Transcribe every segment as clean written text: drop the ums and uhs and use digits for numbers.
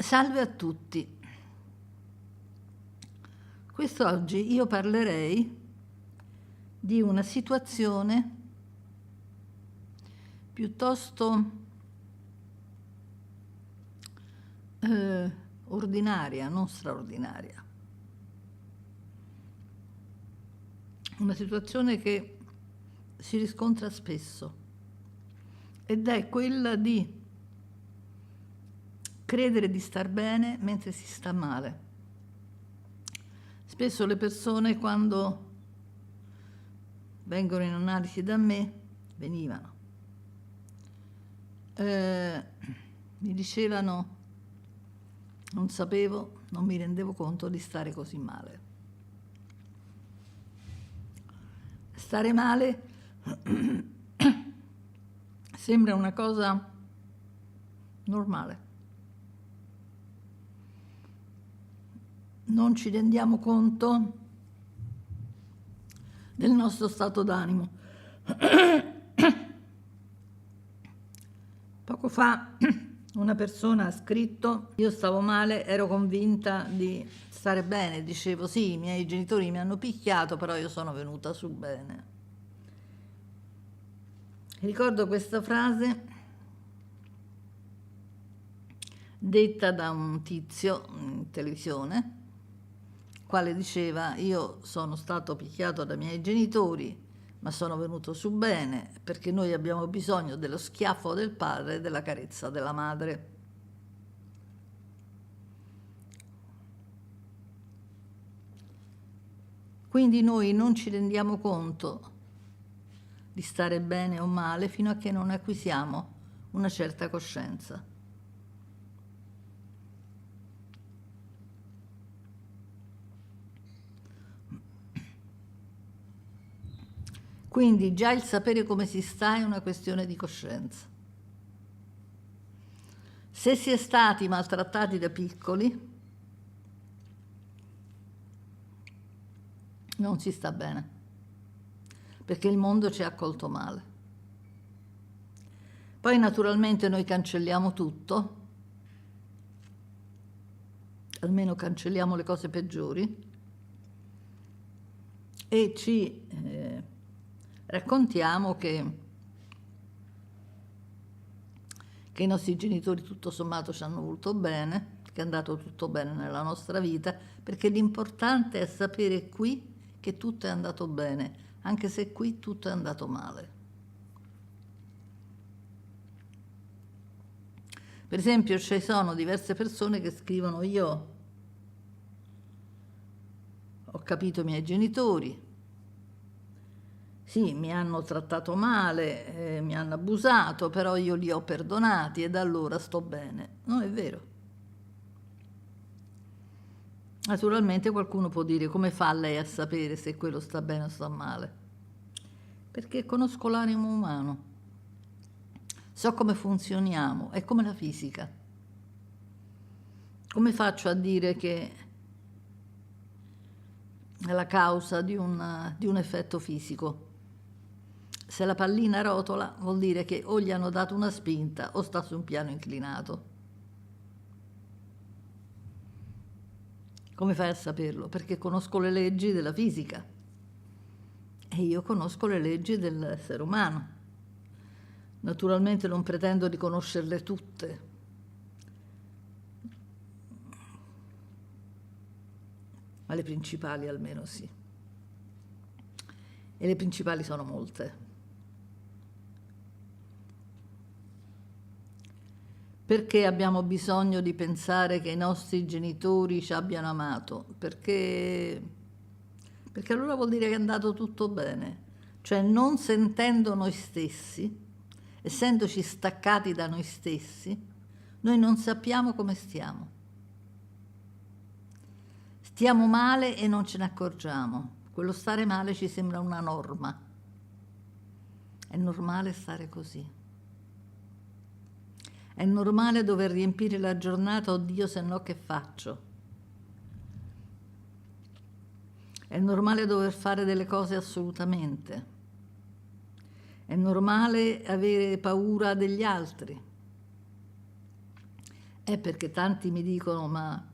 Salve a tutti. Quest'oggi io parlerei di una situazione piuttosto ordinaria, non straordinaria. Una situazione che si riscontra spesso ed è quella di credere di star bene mentre si sta male. Spesso le persone, quando vengono in analisi da me, venivano, mi dicevano: non sapevo, non mi rendevo conto di stare così male. Stare male sembra una cosa normale. Non ci rendiamo conto del nostro stato d'animo. Poco fa una persona ha scritto: io stavo male, ero convinta di stare bene, dicevo sì, i miei genitori mi hanno picchiato, però io sono venuta su bene. Ricordo questa frase detta da un tizio in televisione, quale diceva: io sono stato picchiato dai miei genitori, ma sono venuto su bene, perché noi abbiamo bisogno dello schiaffo del padre e della carezza della madre. Quindi noi non ci rendiamo conto di stare bene o male fino a che non acquisiamo una certa coscienza. Quindi già il sapere come si sta è una questione di coscienza. Se si è stati maltrattati da piccoli, non si sta bene, perché il mondo ci ha accolto male. Poi naturalmente noi cancelliamo tutto, almeno cancelliamo le cose peggiori, e ci raccontiamo che i nostri genitori tutto sommato ci hanno voluto bene, che è andato tutto bene nella nostra vita, perché l'importante è sapere qui che tutto è andato bene, anche se qui tutto è andato male. Per esempio, ci sono diverse persone che scrivono: io ho capito i miei genitori, sì, mi hanno trattato male, mi hanno abusato, però io li ho perdonati e da allora sto bene. Non è vero. Naturalmente qualcuno può dire: come fa lei a sapere se quello sta bene o sta male? Perché conosco l'animo umano, so come funzioniamo, è come la fisica. Come faccio a dire che è la causa di un effetto fisico? Se la pallina rotola vuol dire che o gli hanno dato una spinta o sta su un piano inclinato. Come fai a saperlo? Perché conosco le leggi della fisica e io conosco le leggi dell'essere umano. Naturalmente non pretendo di conoscerle tutte, ma le principali almeno sì. E le principali sono molte. Perché abbiamo bisogno di pensare che i nostri genitori ci abbiano amato? Perché allora vuol dire che è andato tutto bene. Cioè, non sentendo noi stessi, essendoci staccati da noi stessi, noi non sappiamo come stiamo. Stiamo male e non ce ne accorgiamo. Quello stare male ci sembra una norma. È normale stare così. È normale dover riempire la giornata: oddio, se no che faccio? È normale dover fare delle cose assolutamente. È normale avere paura degli altri. È perché tanti mi dicono, ma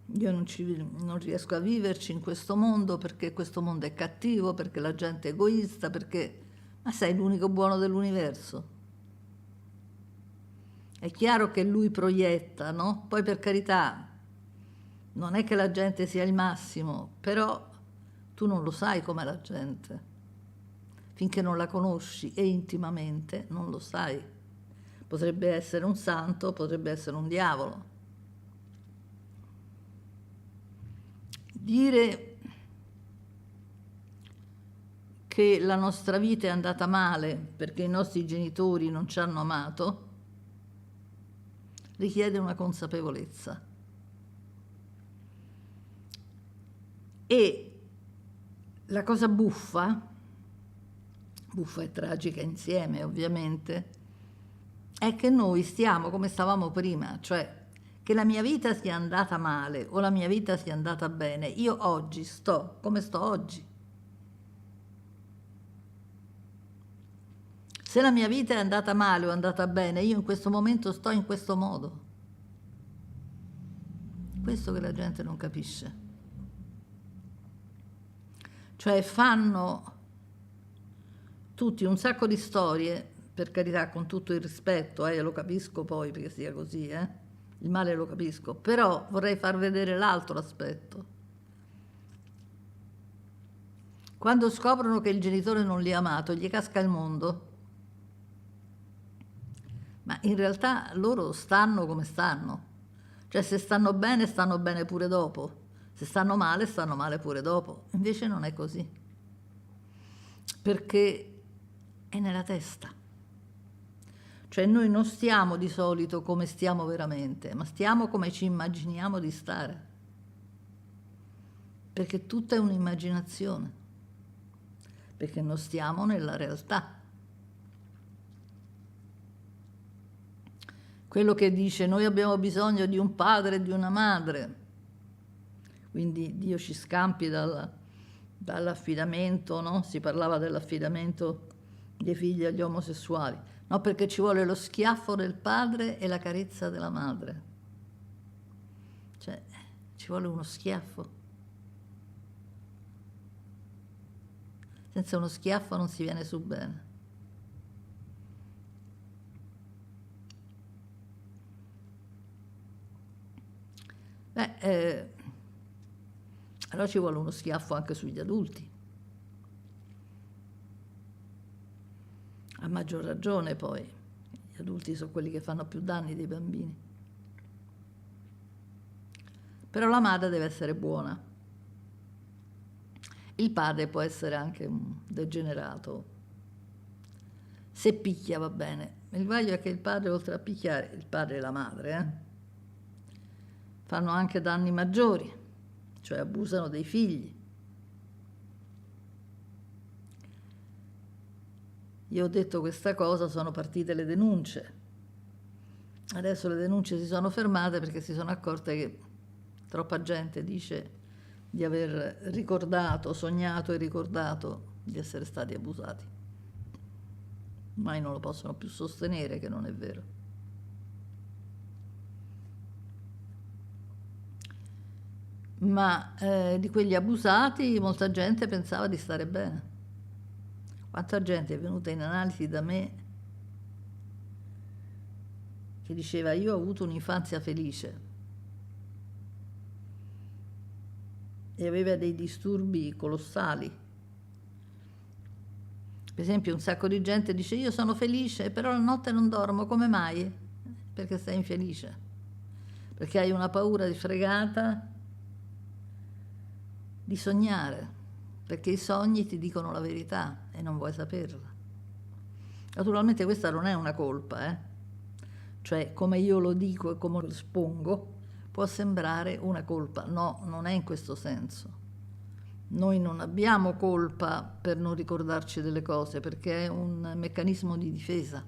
io non riesco a viverci in questo mondo perché questo mondo è cattivo, perché la gente è egoista, perché... Ma sei l'unico buono dell'universo. È chiaro che lui proietta, no? Poi per carità, non è che la gente sia il massimo, però tu non lo sai com'è la gente. Finché non la conosci e intimamente non lo sai. Potrebbe essere un santo, potrebbe essere un diavolo. Dire che la nostra vita è andata male perché i nostri genitori non ci hanno amato richiede una consapevolezza. E la cosa buffa e tragica insieme ovviamente, è che noi stiamo come stavamo prima, cioè che la mia vita sia andata male o la mia vita sia andata bene, io oggi sto come sto oggi. Se la mia vita è andata male o è andata bene, io in questo momento sto in questo modo. Questo che la gente non capisce. Cioè fanno tutti un sacco di storie, per carità, con tutto il rispetto, lo capisco poi perché sia così, il male lo capisco, però vorrei far vedere l'altro aspetto. Quando scoprono che il genitore non li ha amato, gli casca il mondo. Ma in realtà loro stanno come stanno. Cioè se stanno bene pure dopo. Se stanno male pure dopo. Invece non è così. Perché è nella testa. Cioè noi non stiamo di solito come stiamo veramente, ma stiamo come ci immaginiamo di stare. Perché tutta è un'immaginazione. Perché non stiamo nella realtà. Quello che dice noi abbiamo bisogno di un padre e di una madre, quindi Dio ci scampi dall'affidamento, no? Si parlava dell'affidamento dei figli agli omosessuali, no? Perché ci vuole lo schiaffo del padre e la carezza della madre, cioè ci vuole uno schiaffo. Senza uno schiaffo non si viene su bene. Allora ci vuole uno schiaffo anche sugli adulti. A maggior ragione poi, gli adulti sono quelli che fanno più danni dei bambini. Però la madre deve essere buona. Il padre può essere anche un degenerato. Se picchia va bene. Il guaio è che il padre, oltre a picchiare, il padre e la madre, fanno anche danni maggiori, cioè abusano dei figli. Io ho detto questa cosa, sono partite le denunce. Adesso le denunce si sono fermate perché si sono accorte che troppa gente dice di aver ricordato, sognato e ricordato di essere stati abusati. Mai non lo possono più sostenere che non è vero. Ma di quegli abusati molta gente pensava di stare bene. Quanta gente è venuta in analisi da me che diceva io ho avuto un'infanzia felice e aveva dei disturbi colossali. Per esempio un sacco di gente dice io sono felice però la notte non dormo, come mai? Perché sei infelice, perché hai una paura disfregata di sognare, perché i sogni ti dicono la verità e non vuoi saperla. Naturalmente questa non è una colpa, cioè come io lo dico e come lo espongo può sembrare una colpa, no, non è in questo senso. Noi non abbiamo colpa per non ricordarci delle cose perché è un meccanismo di difesa.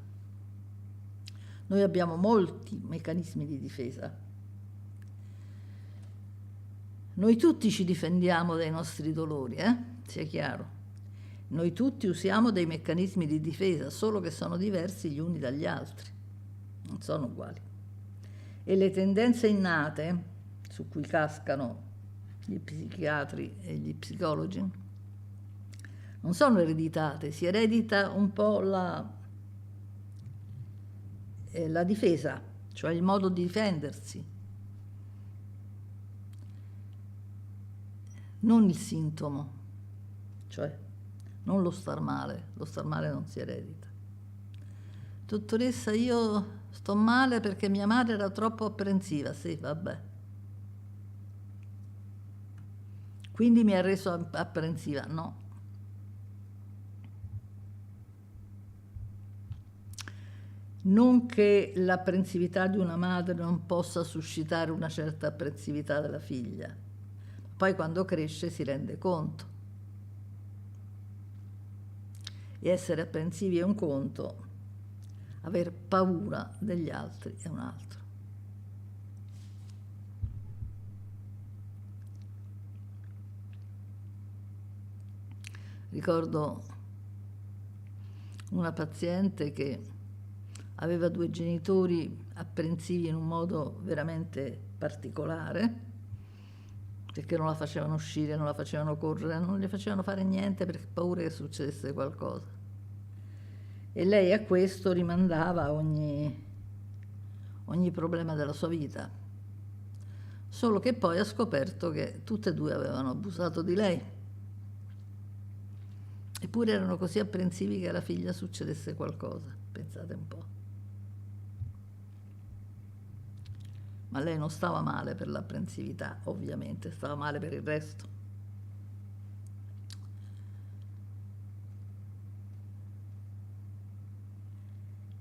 Noi abbiamo molti meccanismi di difesa. Noi tutti ci difendiamo dai nostri dolori, sia chiaro. Noi tutti usiamo dei meccanismi di difesa, solo che sono diversi gli uni dagli altri, non sono uguali. e le tendenze innate su cui cascano gli psichiatri e gli psicologi non sono ereditate, si eredita un po' la difesa, cioè il modo di difendersi, non il sintomo, cioè non lo star male non si eredita. Dottoressa, io sto male perché mia madre era troppo apprensiva, sì, vabbè. Quindi mi ha reso apprensiva, no. Non che l'apprensività di una madre non possa suscitare una certa apprensività della figlia, poi quando cresce si rende conto. E essere apprensivi è un conto, aver paura degli altri è un altro. Ricordo una paziente che aveva 2 genitori apprensivi in un modo veramente particolare, perché non la facevano uscire, non la facevano correre, non le facevano fare niente per paura che succedesse qualcosa. E lei a questo rimandava ogni problema della sua vita. Solo che poi ha scoperto che tutte e 2 avevano abusato di lei. Eppure erano così apprensivi che alla figlia succedesse qualcosa. Pensate un po'. Ma lei non stava male per l'apprensività, ovviamente, stava male per il resto.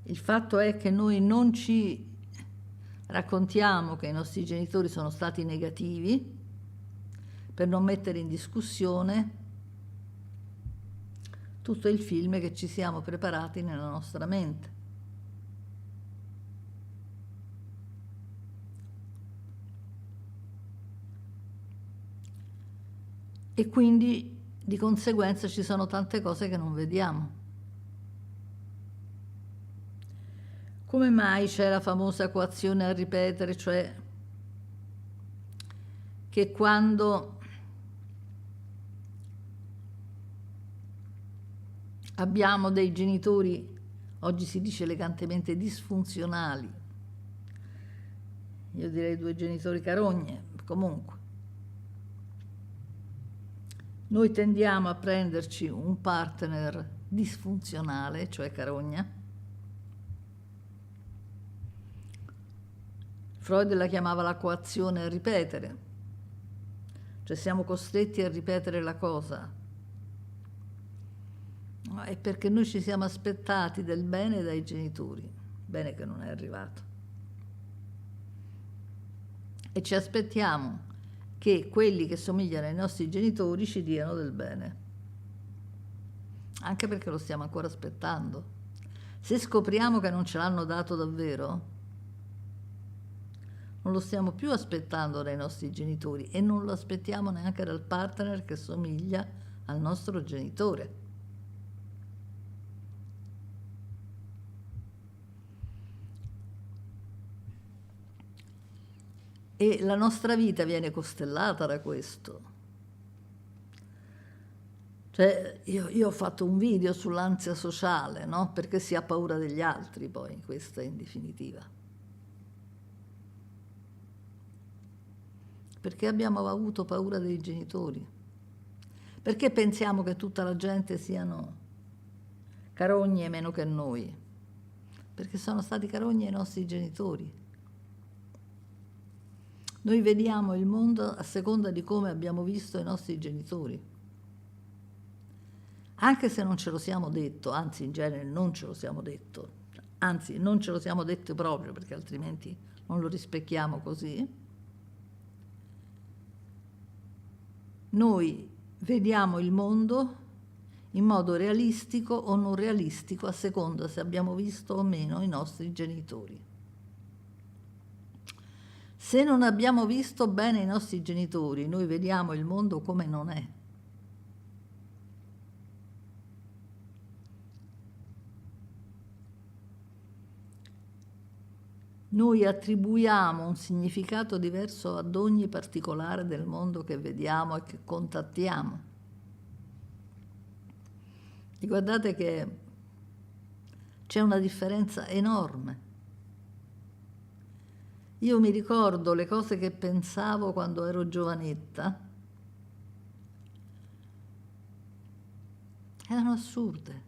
Il fatto è che noi non ci raccontiamo che i nostri genitori sono stati negativi per non mettere in discussione tutto il film che ci siamo preparati nella nostra mente. E quindi di conseguenza ci sono tante cose che non vediamo. Come mai c'è la famosa coazione a ripetere, cioè che quando abbiamo dei genitori, oggi si dice elegantemente disfunzionali, io direi 2 genitori carogne, comunque, noi tendiamo a prenderci un partner disfunzionale, cioè carogna. Freud la chiamava la coazione a ripetere, cioè siamo costretti a ripetere la cosa. È perché noi ci siamo aspettati del bene dai genitori, bene che non è arrivato. E ci aspettiamo che quelli che somigliano ai nostri genitori ci diano del bene, anche perché lo stiamo ancora aspettando. Se scopriamo che non ce l'hanno dato davvero, non lo stiamo più aspettando dai nostri genitori e non lo aspettiamo neanche dal partner che somiglia al nostro genitore. E la nostra vita viene costellata da questo. Cioè, io ho fatto un video sull'ansia sociale, no? Perché si ha paura degli altri, poi, questa in definitiva. Perché abbiamo avuto paura dei genitori? Perché pensiamo che tutta la gente siano carogne meno che noi? Perché sono stati carogne i nostri genitori. Noi vediamo il mondo a seconda di come abbiamo visto i nostri genitori. Anche se non ce lo siamo detto, anzi in genere non ce lo siamo detto, anzi non ce lo siamo detto proprio perché altrimenti non lo rispecchiamo così, noi vediamo il mondo in modo realistico o non realistico a seconda se abbiamo visto o meno i nostri genitori. Se non abbiamo visto bene i nostri genitori, noi vediamo il mondo come non è. noi attribuiamo un significato diverso ad ogni particolare del mondo che vediamo e che contattiamo. E guardate che c'è una differenza enorme. Io mi ricordo le cose che pensavo quando ero giovanetta, erano assurde.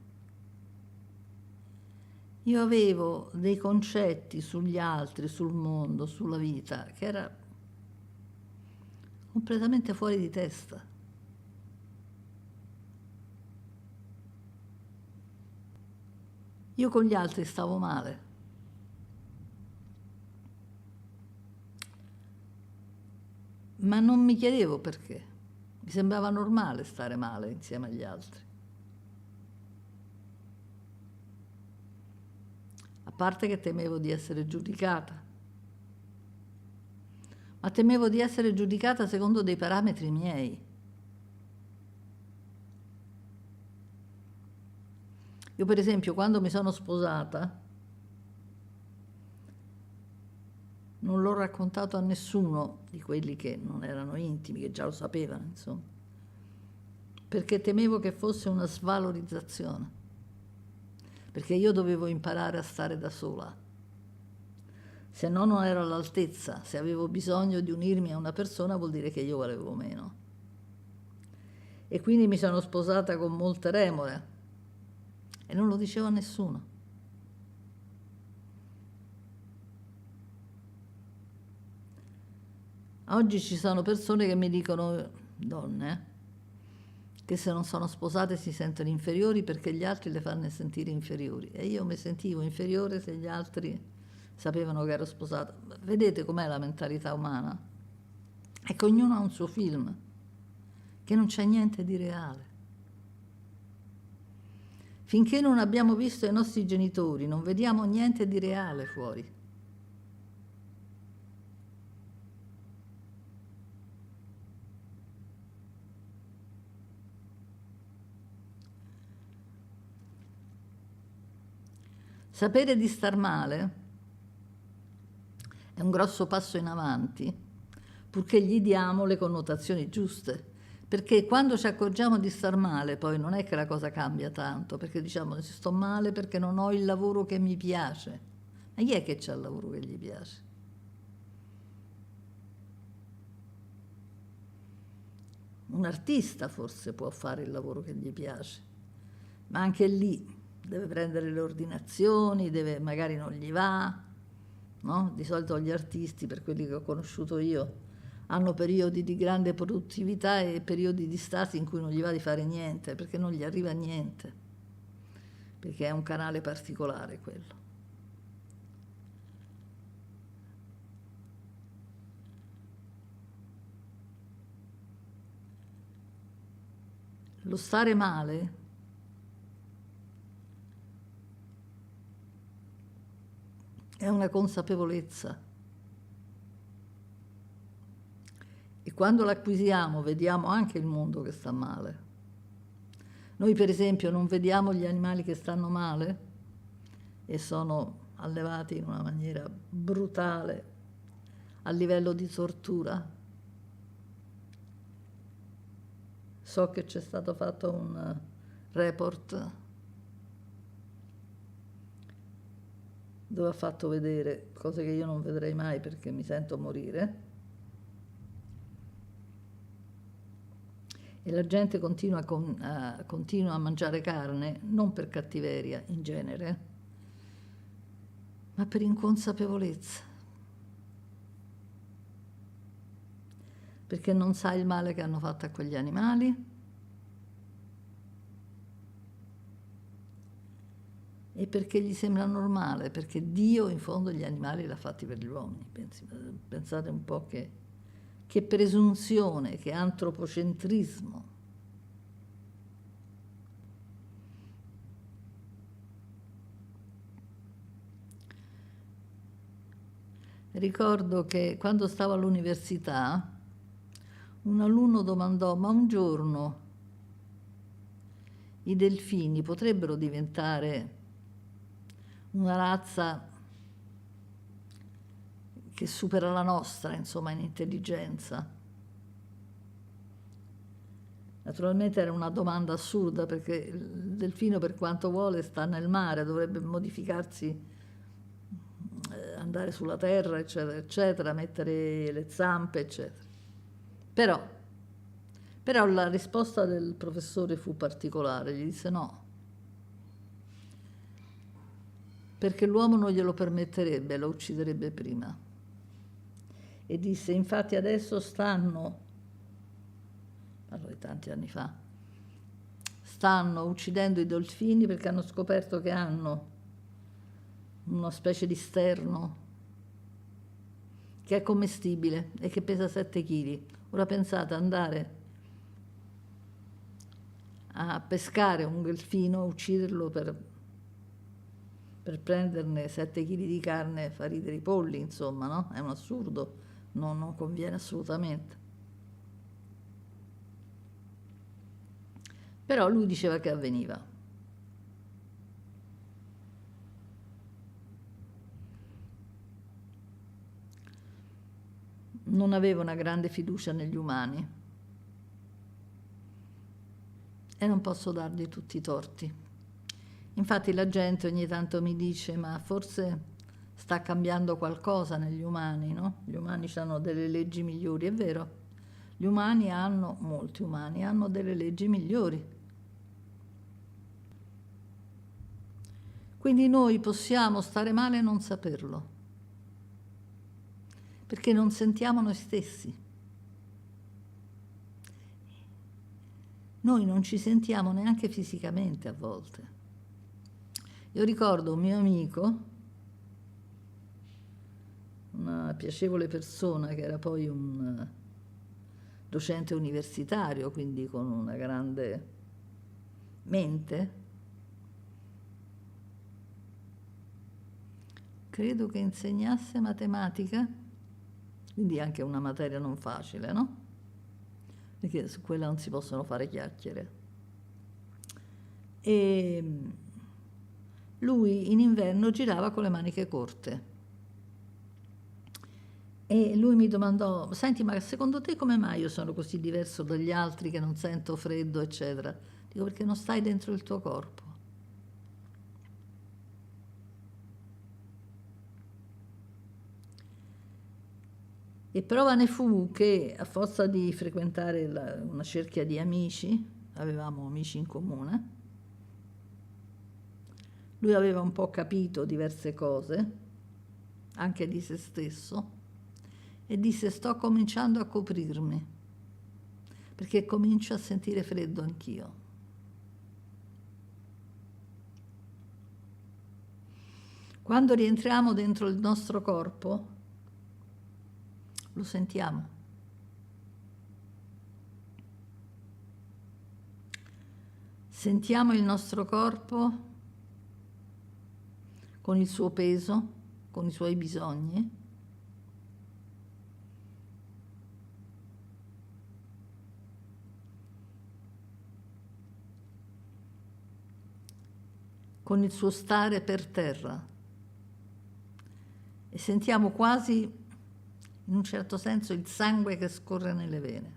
Io avevo dei concetti sugli altri, sul mondo, sulla vita, che era completamente fuori di testa. Io con gli altri stavo male. Ma non mi chiedevo perché. Mi sembrava normale stare male insieme agli altri. A parte che temevo di essere giudicata. Ma temevo di essere giudicata secondo dei parametri miei. Io per esempio quando mi sono sposata non l'ho raccontato a nessuno di quelli che non erano intimi, che già lo sapevano, insomma, perché temevo che fosse una svalorizzazione, perché io dovevo imparare a stare da sola. Se no non ero all'altezza, se avevo bisogno di unirmi a una persona vuol dire che io valevo meno. E quindi mi sono sposata con molte remore e non lo dicevo a nessuno. Oggi ci sono persone che mi dicono, donne, che se non sono sposate si sentono inferiori perché gli altri le fanno sentire inferiori. E io mi sentivo inferiore se gli altri sapevano che ero sposata. Vedete com'è la mentalità umana? Ecco, ognuno ha un suo film, che non c'è niente di reale. Finché non abbiamo visto i nostri genitori, non vediamo niente di reale fuori. Sapere di star male è un grosso passo in avanti, purché gli diamo le connotazioni giuste. Perché quando ci accorgiamo di star male, poi non è che la cosa cambia tanto, perché diciamo sto male perché non ho il lavoro che mi piace. Ma chi è che c'ha il lavoro che gli piace? Un artista forse può fare il lavoro che gli piace, ma anche lì deve prendere le ordinazioni, magari non gli va, no? Di solito gli artisti, per quelli che ho conosciuto io, hanno periodi di grande produttività e periodi di stasi in cui non gli va di fare niente, perché non gli arriva niente, perché è un canale particolare quello. Lo stare male è una consapevolezza. E quando l'acquisiamo vediamo anche il mondo che sta male. Noi per esempio non vediamo gli animali che stanno male e sono allevati in una maniera brutale, a livello di tortura. So che c'è stato fatto un report dove ha fatto vedere cose che io non vedrei mai perché mi sento morire. E la gente continua a mangiare carne, non per cattiveria in genere, ma per inconsapevolezza. Perché non sa il male che hanno fatto a quegli animali e perché gli sembra normale, perché Dio in fondo gli animali l'ha fatti per gli uomini. Pensate un po' che presunzione, che antropocentrismo. Ricordo che quando stavo all'università un alunno domandò: ma un giorno i delfini potrebbero diventare una razza che supera la nostra, insomma, in intelligenza. Naturalmente era una domanda assurda, perché il delfino, per quanto vuole, sta nel mare, dovrebbe modificarsi, andare sulla terra, eccetera, eccetera, mettere le zampe, eccetera. Però la risposta del professore fu particolare, gli disse no, perché l'uomo non glielo permetterebbe, lo ucciderebbe prima. E disse, infatti adesso stanno, parlo di tanti anni fa, stanno uccidendo i delfini perché hanno scoperto che hanno una specie di sterno che è commestibile e che pesa 7 kg. Ora pensate, andare a pescare un delfino, ucciderlo per prenderne 7 kg di carne, fa ridere i polli, insomma, no? È un assurdo, non conviene assolutamente. Però lui diceva che avveniva. Non aveva una grande fiducia negli umani e non posso dargli tutti i torti. Infatti la gente ogni tanto mi dice, ma forse sta cambiando qualcosa negli umani, no? Gli umani hanno delle leggi migliori, è vero. Gli umani hanno, molti umani, hanno delle leggi migliori. Quindi noi possiamo stare male e non saperlo, perché non sentiamo noi stessi. Noi non ci sentiamo neanche fisicamente a volte. Io ricordo un mio amico, una piacevole persona che era poi un docente universitario, quindi con una grande mente. Credo che insegnasse matematica, quindi anche una materia non facile, no? Perché su quella non si possono fare chiacchiere. E lui in inverno girava con le maniche corte. E lui mi domandò, senti, ma secondo te come mai io sono così diverso dagli altri, che non sento freddo, eccetera? Dico, perché non stai dentro il tuo corpo. E prova ne fu che, a forza di frequentare una cerchia di amici, avevamo amici in comune, lui aveva un po' capito diverse cose, anche di se stesso, e disse, sto cominciando a coprirmi, perché comincio a sentire freddo anch'io. Quando rientriamo dentro il nostro corpo, lo sentiamo. Sentiamo il nostro corpo con il suo peso, con i suoi bisogni. Con il suo stare per terra. E sentiamo quasi, in un certo senso, il sangue che scorre nelle vene.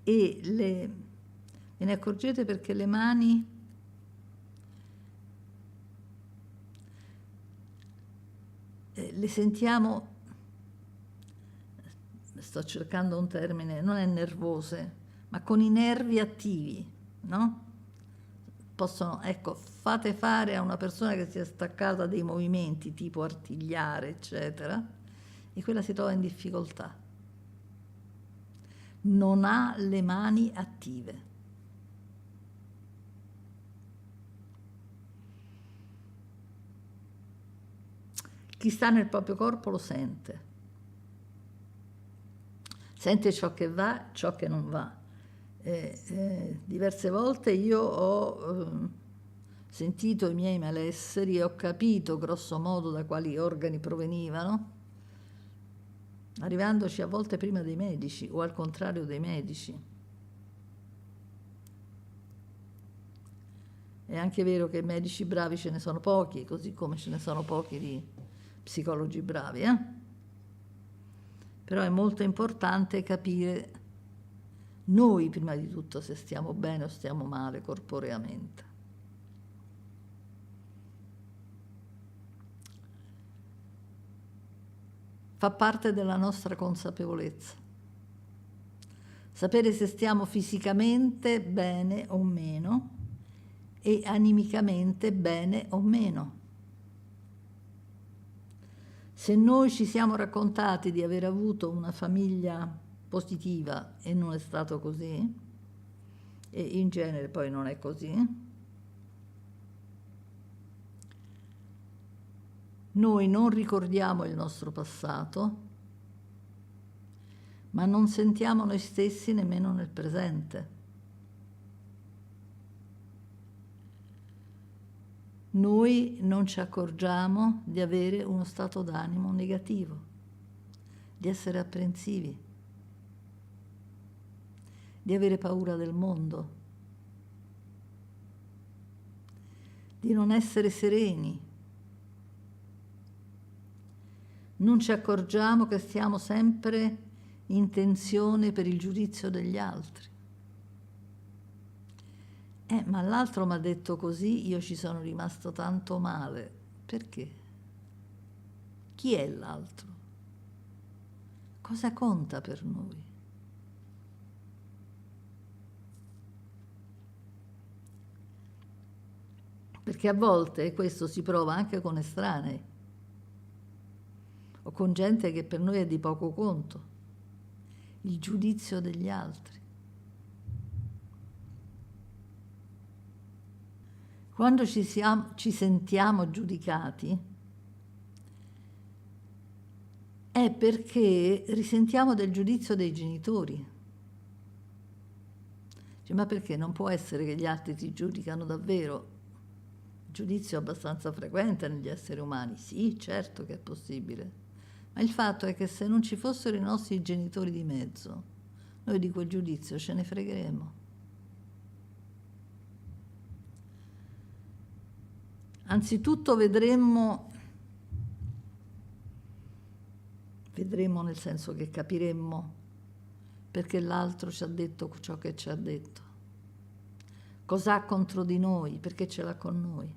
E ve ne accorgete perché le mani le sentiamo, sto cercando un termine, non è nervose, ma con i nervi attivi, no? Possono, ecco, fate fare a una persona che si è staccata dei movimenti tipo artigliare, eccetera, e quella si trova in difficoltà. Non ha le mani attive. Chi sta nel proprio corpo lo sente. Sente ciò che va, ciò che non va. Diverse volte io ho sentito i miei malesseri e ho capito grosso modo da quali organi provenivano, arrivandoci a volte prima dei medici o al contrario dei medici. È anche vero che medici bravi ce ne sono pochi, così come ce ne sono pochi di psicologi bravi, Però è molto importante capire noi prima di tutto se stiamo bene o stiamo male corporeamente. Fa parte della nostra consapevolezza. Sapere se stiamo fisicamente bene o meno e animicamente bene o meno. Se noi ci siamo raccontati di aver avuto una famiglia positiva e non è stato così, e in genere poi non è così, noi non ricordiamo il nostro passato, ma non sentiamo noi stessi nemmeno nel presente. Noi non ci accorgiamo di avere uno stato d'animo negativo, di essere apprensivi, di avere paura del mondo, di non essere sereni. Non ci accorgiamo che stiamo sempre in tensione per il giudizio degli altri. Ma l'altro mi ha detto così, io ci sono rimasto tanto male. Perché? Chi è l'altro? Cosa conta per noi? Perché a volte questo si prova anche con estranei o con gente che per noi è di poco conto, il giudizio degli altri. Quando ci sentiamo giudicati è perché risentiamo del giudizio dei genitori. Ma perché non può essere che gli altri ti giudicano davvero? Giudizio abbastanza frequente negli esseri umani. Sì, certo che è possibile. Ma il fatto è che se non ci fossero i nostri genitori di mezzo, noi di quel giudizio ce ne fregheremo. Anzitutto vedremo nel senso che capiremmo perché l'altro ci ha detto ciò che ci ha detto, cosa ha contro di noi, perché ce l'ha con noi.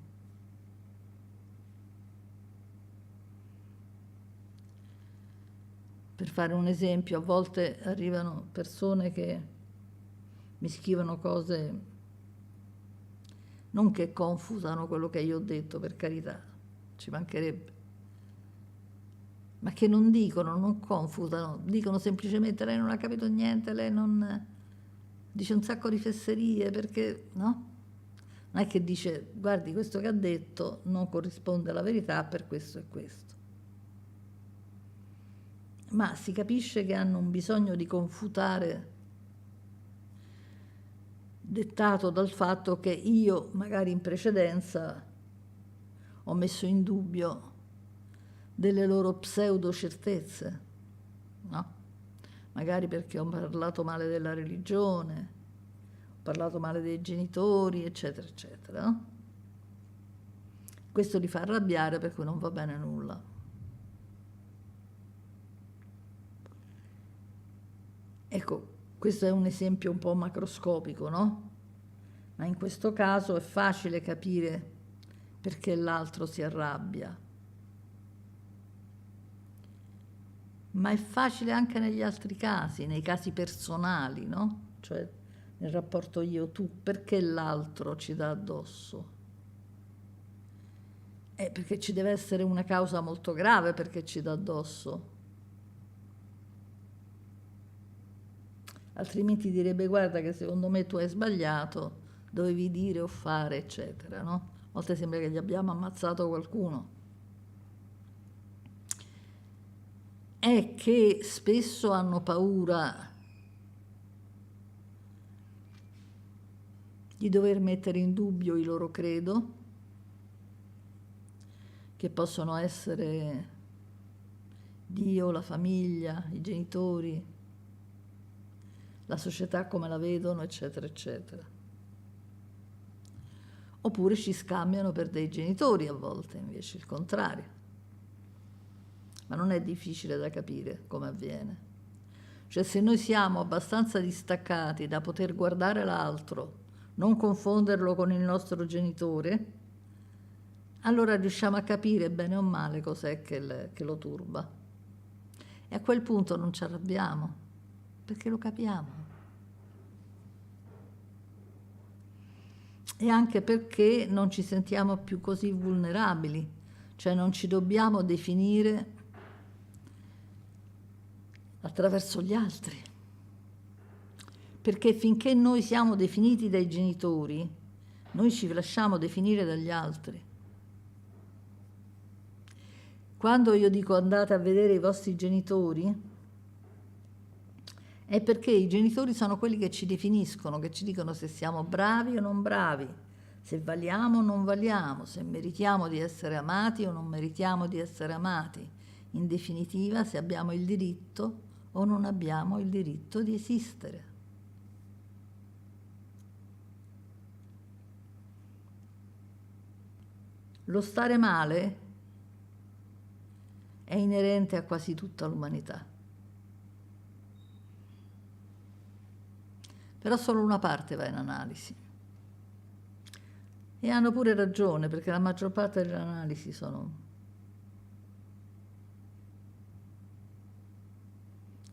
Per fare un esempio, a volte arrivano persone che mi scrivono cose non che confutano quello che io ho detto, per carità, ci mancherebbe, ma che non dicono, non confutano, dicono semplicemente lei non ha capito niente, lei non dice un sacco di fesserie, perché no? Non è che dice guardi questo che ha detto non corrisponde alla verità per questo e questo. Ma si capisce che hanno un bisogno di confutare dettato dal fatto che io magari in precedenza ho messo in dubbio delle loro pseudo certezze, no? Magari perché ho parlato male della religione, ho parlato male dei genitori, eccetera, eccetera, no? Questo li fa arrabbiare, per cui non va bene nulla. Ecco, questo è un esempio un po' macroscopico, no? Ma in questo caso è facile capire perché l'altro si arrabbia. Ma è facile anche negli altri casi, nei casi personali, no? Cioè nel rapporto io-tu, perché l'altro ci dà addosso? Perché ci deve essere una causa molto grave perché ci dà addosso. Altrimenti direbbe guarda che secondo me tu hai sbagliato, dovevi dire o fare, eccetera, no? A volte sembra che gli abbiamo ammazzato qualcuno. È che spesso hanno paura di dover mettere in dubbio i loro credo, che possono essere Dio, la famiglia, i genitori, la società come la vedono, eccetera, eccetera. Oppure ci scambiano per dei genitori a volte, invece il contrario. ma non è difficile da capire come avviene. Cioè, se noi siamo abbastanza distaccati da poter guardare l'altro, non confonderlo con il nostro genitore, allora riusciamo a capire bene o male cos'è che lo turba. E a quel punto non ci arrabbiamo, perché lo capiamo. E anche perché non ci sentiamo più così vulnerabili, cioè non ci dobbiamo definire attraverso gli altri. Perché finché noi siamo definiti dai genitori, noi ci lasciamo definire dagli altri. Quando io dico andate a vedere i vostri genitori, è perché i genitori sono quelli che ci definiscono, che ci dicono se siamo bravi o non bravi, se valiamo o non valiamo, se meritiamo di essere amati o non meritiamo di essere amati. In definitiva, se abbiamo il diritto o non abbiamo il diritto di esistere. Lo stare male è inerente a quasi tutta l'umanità. Però solo una parte va in analisi. E hanno pure ragione, perché la maggior parte delle analisi sono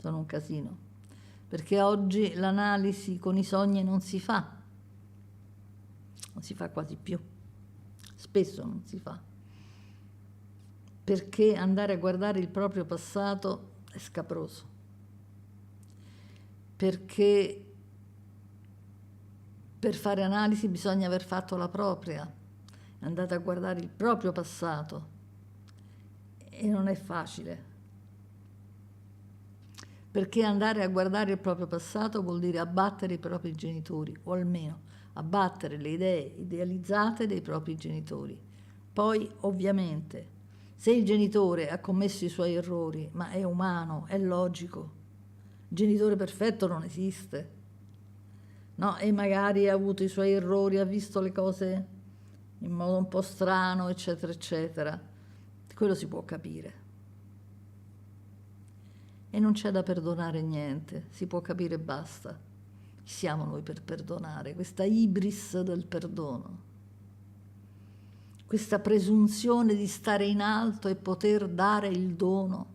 un casino. Perché oggi l'analisi con i sogni non si fa quasi più. Spesso non si fa, perché andare a guardare il proprio passato è scabroso, perché per fare analisi bisogna aver fatto la propria, andate a guardare il proprio passato e non è facile, perché andare a guardare il proprio passato vuol dire abbattere i propri genitori, o almeno abbattere le idee idealizzate dei propri genitori. Poi, ovviamente, se il genitore ha commesso i suoi errori, ma è umano, è logico, il genitore perfetto non esiste, no? E magari ha avuto i suoi errori, ha visto le cose in modo un po' strano, eccetera, eccetera. Quello si può capire. E non c'è da perdonare niente, si può capire e basta. Chi siamo noi per perdonare? Questa ibris del perdono, questa presunzione di stare in alto e poter dare il dono,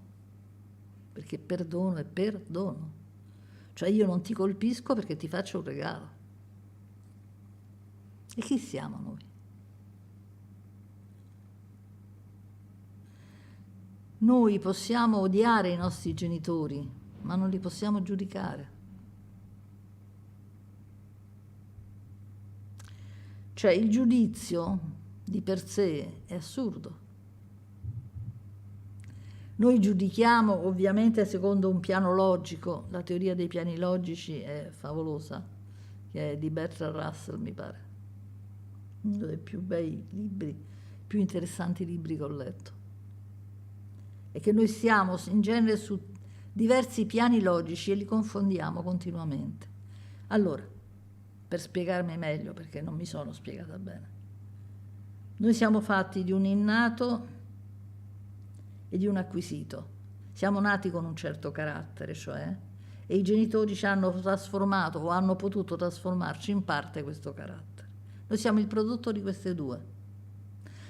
perché perdono è perdono, cioè io non ti colpisco perché ti faccio un regalo. E chi siamo noi? Noi possiamo odiare i nostri genitori, ma non li possiamo giudicare. Cioè il giudizio di per sé è assurdo. Noi giudichiamo ovviamente secondo un piano logico, la teoria dei piani logici è favolosa, che è di Bertrand Russell, mi pare, uno dei più bei libri, più interessanti libri che ho letto. E che noi siamo in genere su diversi piani logici e li confondiamo continuamente. Allora, per spiegarmi meglio, perché non mi sono spiegata bene. Noi siamo fatti di un innato e di un acquisito. Siamo nati con un certo carattere, cioè, e i genitori ci hanno trasformato o hanno potuto trasformarci in parte questo carattere. Noi siamo il prodotto di queste due.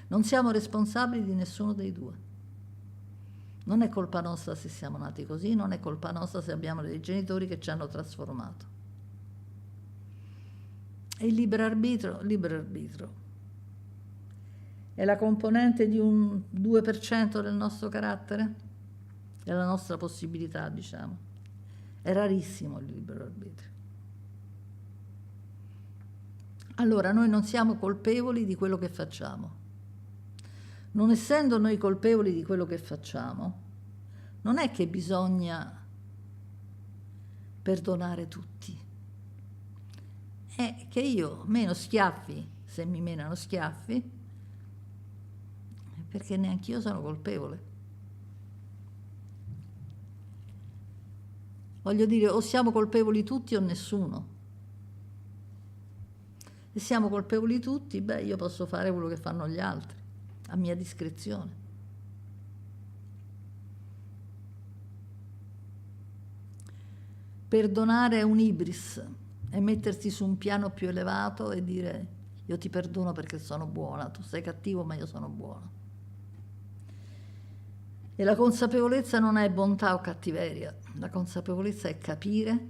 Non siamo responsabili di nessuno dei due. Non è colpa nostra se siamo nati così, non è colpa nostra se abbiamo dei genitori che ci hanno trasformato. E il libero arbitro è la componente di un 2% del nostro carattere, della nostra possibilità, diciamo. È rarissimo il libero arbitrio. Allora, noi non siamo colpevoli di quello che facciamo. Non essendo noi colpevoli di quello che facciamo, non è che bisogna perdonare tutti. È che io meno schiaffi, se mi menano schiaffi, perché neanch'io sono colpevole. Voglio dire, o siamo colpevoli tutti o nessuno. Se siamo colpevoli tutti, beh, io posso fare quello che fanno gli altri, a mia discrezione. Perdonare è un ibris, è mettersi su un piano più elevato e dire io ti perdono perché sono buona, tu sei cattivo ma io sono buono. E la consapevolezza non è bontà o cattiveria, la consapevolezza è capire,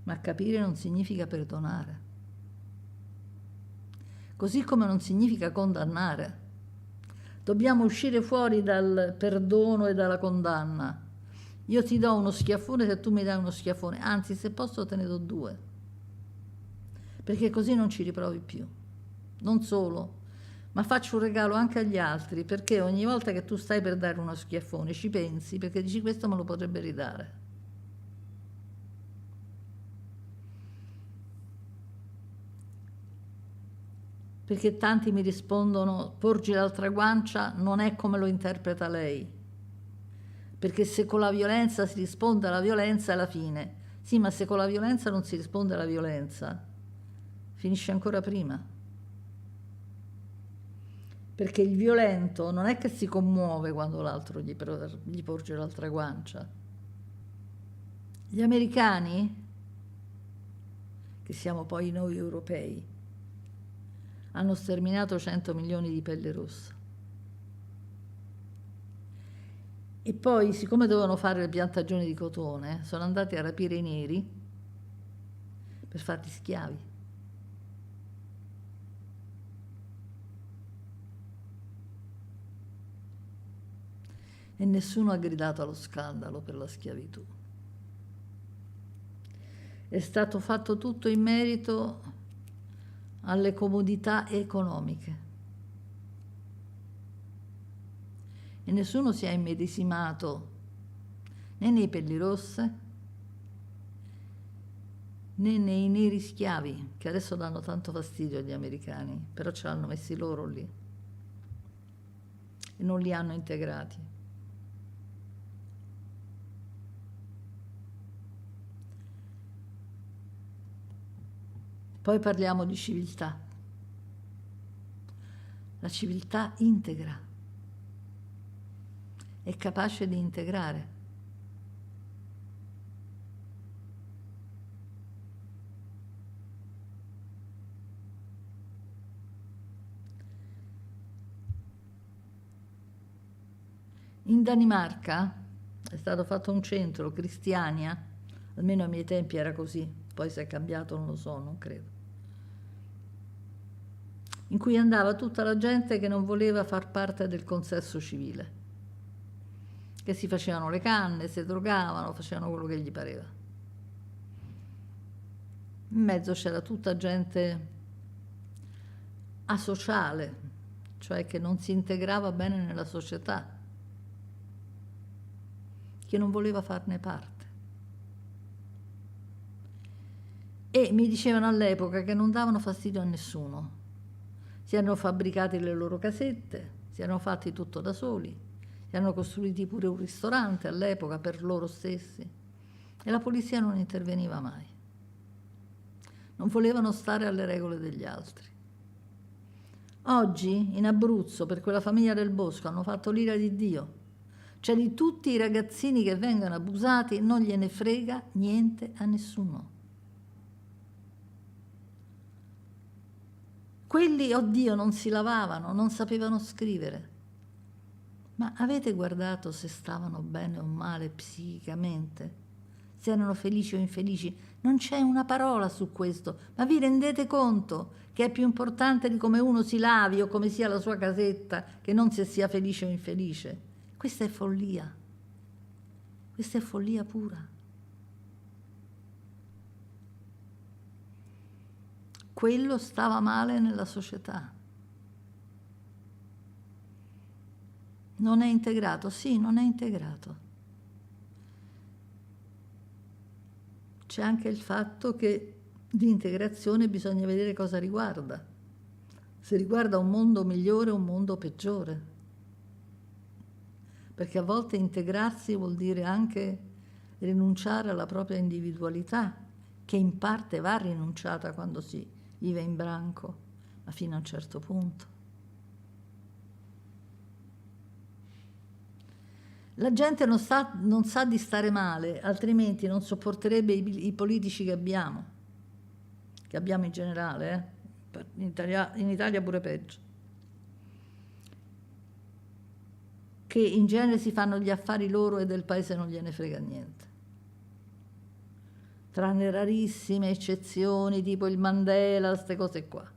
ma capire non significa perdonare, così come non significa condannare. Dobbiamo uscire fuori dal perdono e dalla condanna. Io ti do uno schiaffone se tu mi dai uno schiaffone, anzi se posso te ne do due, perché così non ci riprovi più. Non solo, ma faccio un regalo anche agli altri, perché ogni volta che tu stai per dare uno schiaffone ci pensi, perché dici questo me lo potrebbe ridare. Perché tanti mi rispondono porgi l'altra guancia, non è come lo interpreta lei. Perché se con la violenza si risponde alla violenza è la fine. Sì, ma se con la violenza non si risponde alla violenza, finisce ancora prima. Perché il violento non è che si commuove quando l'altro gli porge l'altra guancia. Gli americani, che siamo poi noi europei, hanno sterminato 100 milioni di pelle rossa. E poi, siccome dovevano fare le piantagioni di cotone, sono andati a rapire i neri per farli schiavi. E nessuno ha gridato allo scandalo per la schiavitù. È stato fatto tutto in merito alle comodità economiche. E nessuno si è immedesimato né nei pellirosse né nei neri schiavi, che adesso danno tanto fastidio agli americani, però ce l'hanno messi loro lì e non li hanno integrati. Poi parliamo di civiltà. La civiltà integra, è capace di integrare. In Danimarca è stato fatto un centro, Cristiania, almeno ai miei tempi era così, poi se è cambiato non lo so, non credo, in cui andava tutta la gente che non voleva far parte del consesso civile, che si facevano le canne, si drogavano, facevano quello che gli pareva. In mezzo c'era tutta gente asociale, cioè che non si integrava bene nella società, che non voleva farne parte. E mi dicevano all'epoca che non davano fastidio a nessuno. Si erano fabbricati le loro casette, si erano fatti tutto da soli, si erano costruiti pure un ristorante all'epoca per loro stessi e la polizia non interveniva mai. Non volevano stare alle regole degli altri. Oggi in Abruzzo per quella famiglia del Bosco hanno fatto l'ira di Dio. Cioè di tutti i ragazzini che vengono abusati non gliene frega niente a nessuno. Quelli, oddio, non si lavavano, non sapevano scrivere. Ma avete guardato se stavano bene o male psichicamente? Se erano felici o infelici? Non c'è una parola su questo. Ma vi rendete conto che è più importante di come uno si lavi o come sia la sua casetta che non se sia felice o infelice? Questa è follia. Questa è follia pura. Quello stava male nella società. Non è integrato? Sì, non è integrato. C'è anche il fatto che di integrazione bisogna vedere cosa riguarda. Se riguarda un mondo migliore o un mondo peggiore. Perché a volte integrarsi vuol dire anche rinunciare alla propria individualità, che in parte va rinunciata quando si vive in branco, ma fino a un certo punto. La gente non sa di stare male, altrimenti non sopporterebbe i politici che abbiamo in generale, in Italia pure peggio, che in genere si fanno gli affari loro e del paese non gliene frega niente. Tranne rarissime eccezioni, tipo il Mandela, queste cose qua.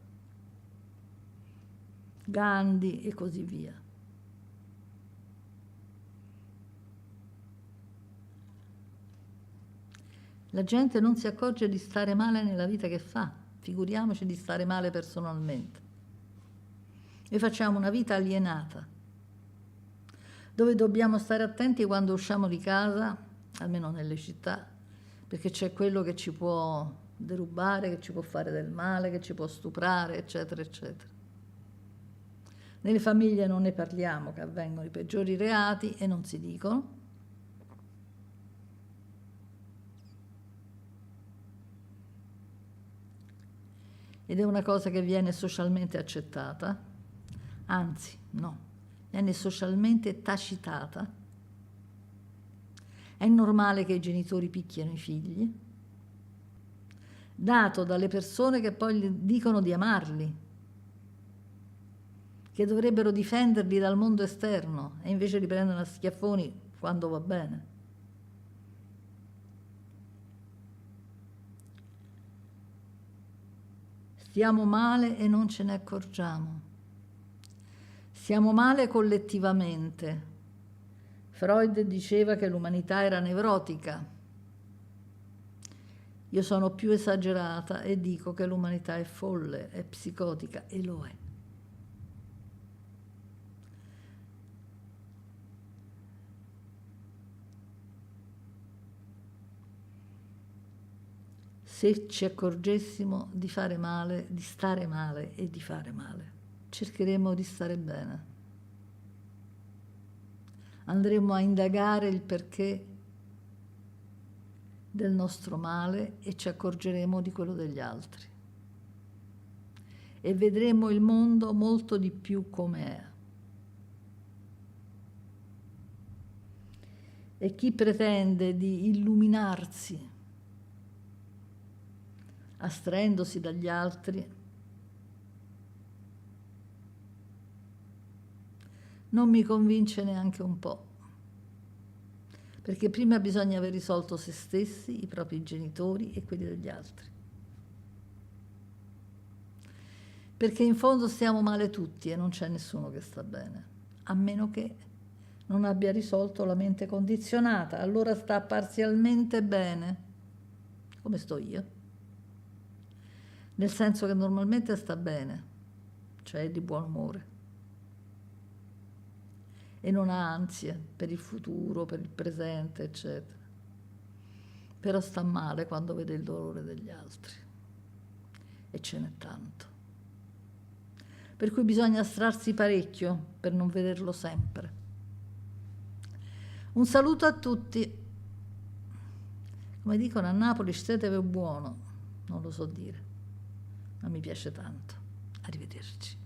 Gandhi e così via. La gente non si accorge di stare male nella vita che fa, figuriamoci di stare male personalmente. E facciamo una vita alienata, dove dobbiamo stare attenti quando usciamo di casa, almeno nelle città, perché c'è quello che ci può derubare, che ci può fare del male, che ci può stuprare, eccetera, eccetera. Nelle famiglie non ne parliamo, che avvengono i peggiori reati e non si dicono. Ed è una cosa che viene socialmente accettata, anzi, no, viene socialmente tacitata. È normale che i genitori picchiano i figli, dato dalle persone che poi gli dicono di amarli, che dovrebbero difenderli dal mondo esterno e invece li prendono a schiaffoni quando va bene. Stiamo male e non ce ne accorgiamo. Stiamo male collettivamente. Freud diceva che l'umanità era nevrotica. Io sono più esagerata e dico che l'umanità è folle, è psicotica, e lo è. Se ci accorgessimo di fare male, di stare male e di fare male, cercheremo di stare bene. Andremo a indagare il perché del nostro male e ci accorgeremo di quello degli altri. E vedremo il mondo molto di più come è. E chi pretende di illuminarsi astraendosi dagli altri non mi convince neanche un po', perché prima bisogna aver risolto se stessi, i propri genitori e quelli degli altri, perché in fondo stiamo male tutti e non c'è nessuno che sta bene, a meno che non abbia risolto la mente condizionata, allora sta parzialmente bene, come sto io. Nel senso che normalmente sta bene, cioè è di buon umore e non ha ansie per il futuro, per il presente, eccetera. Però sta male quando vede il dolore degli altri e ce n'è tanto. Per cui bisogna astrarsi parecchio per non vederlo sempre. Un saluto a tutti. Come dicono a Napoli, stetevi buono, non lo so dire. Ma mi piace tanto. Arrivederci.